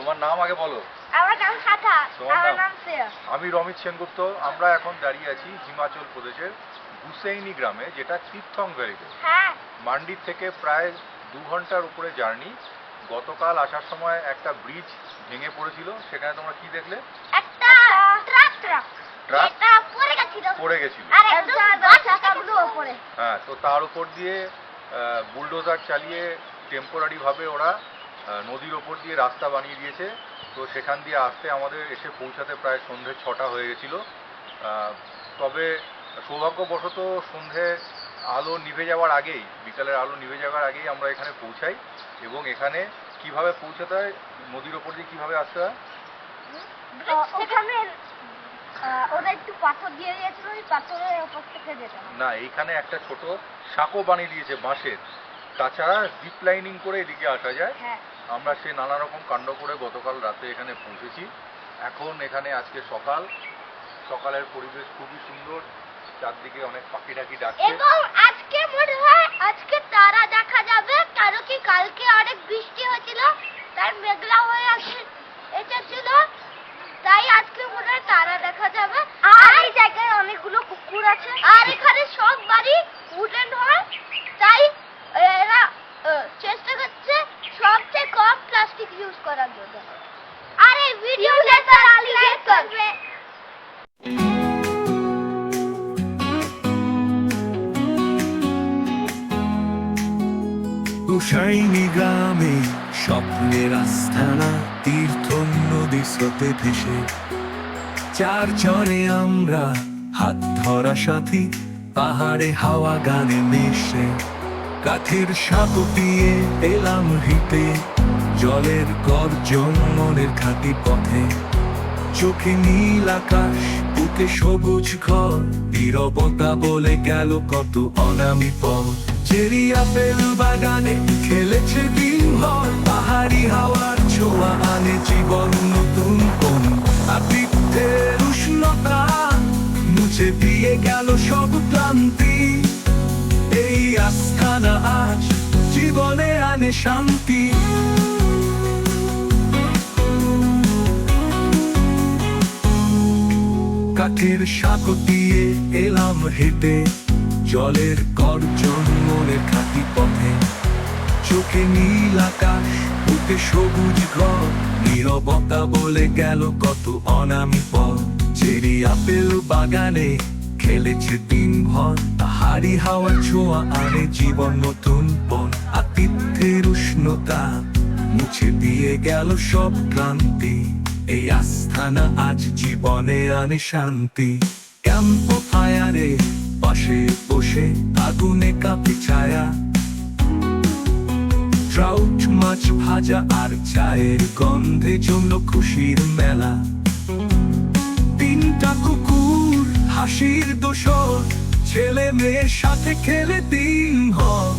তোমার নাম আগে বলো। আমার নাম সাথা। আমার নাম শ্রেয়া। আমি রমিত সেনগুপ্ত। আমরা এখন দাঁড়িয়ে আছি হিমাচল প্রদেশের গুসেইনি গ্রামে, যেটা তীর্থং ভ্যালিতে। হ্যাঁ, মান্ডির থেকে প্রায় 2 ঘন্টার উপরে জার্নি। গতকাল আসার সময় একটা ব্রিজ ভেঙে পড়েছিল, সেখানে তোমরা কি দেখলে? একটা ট্রাক এটা পড়ে গেছিল। আর একদম চাকাগুলো উপরে। হ্যাঁ, তো তার উপর দিয়ে বুলডোজার চালিয়ে টেম্পোরারি ভাবে ওরা নদীর ওপর দিয়ে রাস্তা বানিয়ে দিয়েছে। তো সেখান দিয়ে আসতে আমাদের এসে পৌঁছাতে প্রায় সন্ধ্যে 6টা হয়ে গেছিল। তবে সৌভাগ্যবশত সন্ধ্যে আলো নিভে যাওয়ার আগেই, বিকালের আলো নিভে যাওয়ার আগেই আমরা এখানে পৌঁছাই। এবং এখানে কিভাবে পৌঁছাতে হয়, নদীর ওপর দিয়ে কিভাবে আসতে হয়, সেখানে ওরা একটু পাথর দিয়ে দিয়েছিল, ওই পাথরের উপর থেকে যেতে হয়। না, এইখানে একটা ছোট সাঁকো বানিয়ে দিয়েছে বাঁশের। তাছাড়া জিপ লাইনিং করে এদিকে আসা যায়। হ্যাঁ, আমরা সে নানা রকম কাণ্ড করে গতকাল রাতে এখানে পৌঁছেছি। এখন এখানে আজকে সকালের পরিবেশ খুবই সুন্দর, চারদিকে অনেক পাখি টাকি ডাকছে। এবং আজকে মনে হয় আজকে তারা দেখা যাবে, কারণ কি কালকে অনেক বৃষ্টি হয়েছিল, তাই মেঘলা হয়ে এসেছিল, তাই আজকে মনে হয় তারা দেখা যাবে। আর এই জায়গায় অনেকগুলো কুকুর আছে, আর এখানে সব বাড়ি উডেন হয়, তাই এরা চেষ্টা করছে সবচেয়ে কম প্লাস্টিক ইউজ করার জন্য। আর এই ভিডিওটা তারা লাইক করবে। গুসাইনি গ্রামে স্বপ্নের আস্থানা, তীর্থ নদী স্রোতে ভেসে, চার চরে আমরা হাত ধরা সাথী, পাহাড়ে হাওয়া গানে মেশে, কাঠের সাঁকো দিয়ে এলাম হিতে, জলের গর্জন মনের খাঁটি পথে, চোখে নীল আকাশ, বুকে সবুজ ঘর, নীরবতা বলে গেল কত অনামি পথ। চেরি আপেল বাগানে খেলেছে দিনভর, পাহাড়ি হাওয়ার ছোঁয়া আনে জীবন নতুন কোন, আতিথ্যের উষ্ণতা মুছে দিয়ে গেল সব ক্লান্তি, এই আস্থানা আজ জীবনে আনে শান্তি। কাঠের সাঁকো দিয়ে এলাম হেঁটে, জলের গর্জন মনের খাঁটি পথে, চোখে নীল আকাশ, বুকে সবুজ ঘর, নীরবতা বলে গেল কত অনামি পথ। চেরি আপেল বাগানে খেলেছে দিনভর, পাহাড়ি হাওয়া ছোঁয়া আনে জীবন নতুন পথ, আতিথ্যের উষ্ণতা মুছে দিয়ে গেল সব ক্লান্তি, এই আস্থানা আজ জীবনে আনে শান্তি। ক্যাম্প ফায়ারে পাশে বসে আগুনে কাঁপে ছায়া, ট্রাউট মাছ ভাজা আর চায়ের গন্ধে জন্য খুশির মেলা, 3টা কুকুর হাসির দোসর, ছেলে মেয়ের সাথে খেলে দিনভর,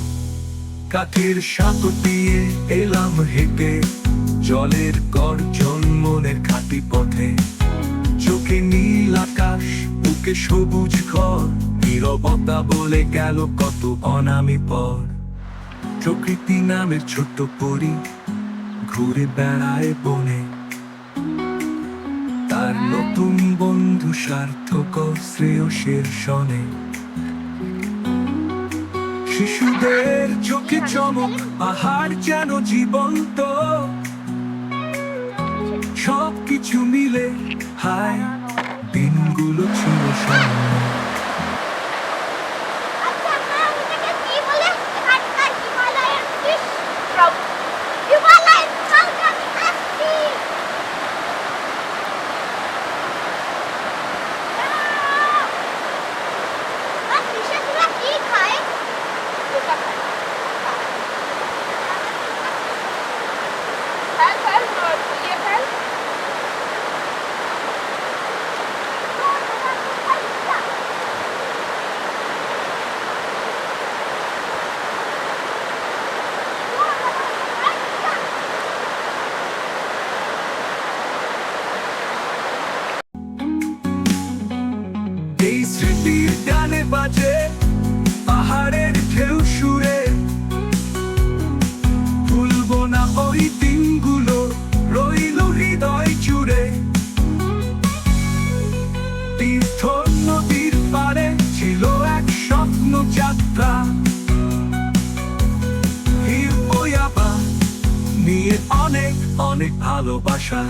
কাঠের সাঁকো দিয়ে এলাম হেঁটে, জলের গর্জন মনের খাঁটি পথে, চোখে নীল আকাশ, বুকে সবুজ ঘর, নীরবতা বলে গেল কত অনামি পর। প্রকৃতি নামের ছোট্ট পরী ঘুরে বেড়ায় বনে, তার নতুন বন্ধু সার্থক শ্রেয়সের শনে, শিশুদের চোখে চমক, পাহাড় যেন জীবন্ত, সবকিছু মিলে হায় দিনগুলো ছিল সামনে। নিয়ে অনেক অনেক ভালোবাসা।